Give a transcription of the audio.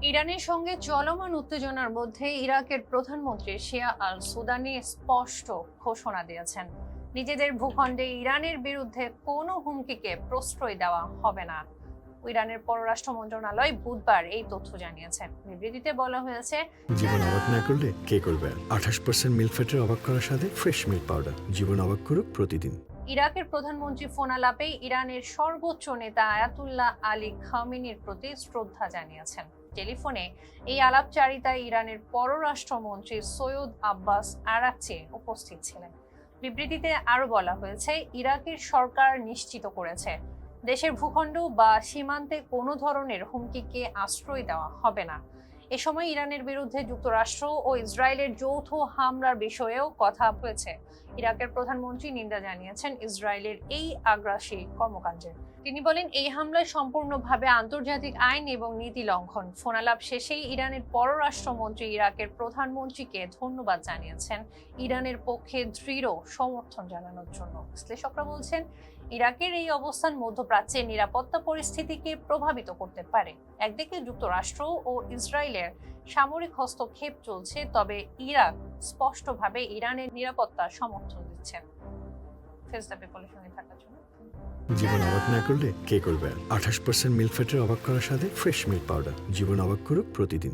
ইরানের সঙ্গে চলমান উত্তেজনার মধ্যে ইরাকের প্রধানমন্ত্রী শিয়া আল সুদানি স্পষ্ট ঘোষণা দিয়েছেন, নিজেদের ভূখণ্ডে ইরানের বিরুদ্ধে কোনো হুমকিকে প্রশ্রয় দেওয়া হবে না। ইরানের পররাষ্ট্র মন্ত্রণালয় বুধবার এই তথ্য জানিয়েছে। বিবৃতিতে বলা হয়েছে, জীবন অবাক না করলে কে করবে? 28% মিল্ক ফ্যাটের অবাক করার সাথে ফ্রেশ মিল্ক পাউডার। জীবন অবাক করুক প্রতিদিন। ইরাকের প্রধানমন্ত্রী ফোন আলাপে ইরানের সর্বোচ্চ নেতা আয়াতুল্লাহ আলী খামেনির প্রতি শ্রদ্ধা জানিয়েছেন। টেলিফোনে এই আলাপচারিতায় ইরানের পররাষ্ট্রমন্ত্রী সৈয়দ আব্বাস আরাকচি উপস্থিত ছিলেন। বিবৃতিতে আরো বলা হয়েছে, ইরাকের সরকার নিশ্চিত করেছে দেশের ভূখণ্ড বা সীমান্তে কোনো ধরনের হুমকিকে আশ্রয় দেওয়া হবে না। এ সময় ইরানের বিরুদ্ধে যুক্তরাষ্ট্র ও ইসরায়েলের যৌথ হামলার বিষয়েও কথা হয়েছে। ইরাকের প্রধানমন্ত্রী নিন্দা জানিয়েছেন ইসরায়েলের এই আগ্রাসী কর্মকাণ্ডের। তিনি বলেন, এই হামলায় সম্পূর্ণভাবে আন্তর্জাতিক আইন এবং নীতি লঙ্ঘন। ফোনালাপ শেষেই ইরানের পররাষ্ট্রমন্ত্রী ইরাকের প্রধানমন্ত্রীকে ধন্যবাদ জানিয়েছেন ইরানের পক্ষে দৃঢ় সমর্থন জানানোর জন্য। বিশ্লেষকরা বলছেন, ইরাকের এই অবস্থান মধ্যপ্রাচ্যের নিরাপত্তা পরিস্থিতিকে প্রভাবিত করতে পারে। একদিকে যুক্তরাষ্ট্র ও ইসরায়েলের সামরিক হস্তক্ষেপ চলছে, তবে ইরাক স্পষ্টভাবে ইরানের নিরাপত্তা সমর্থন দিচ্ছে। ফেস দ্য পিপলের সঙ্গে থাকার জন্য জীবন অবাক না করলে কে করবে? 28% মিল্ক ফ্যাটের অবাক করার সাথে ফ্রেশ মিল্ক পাউডার। জীবন অবাক করুক প্রতিদিন।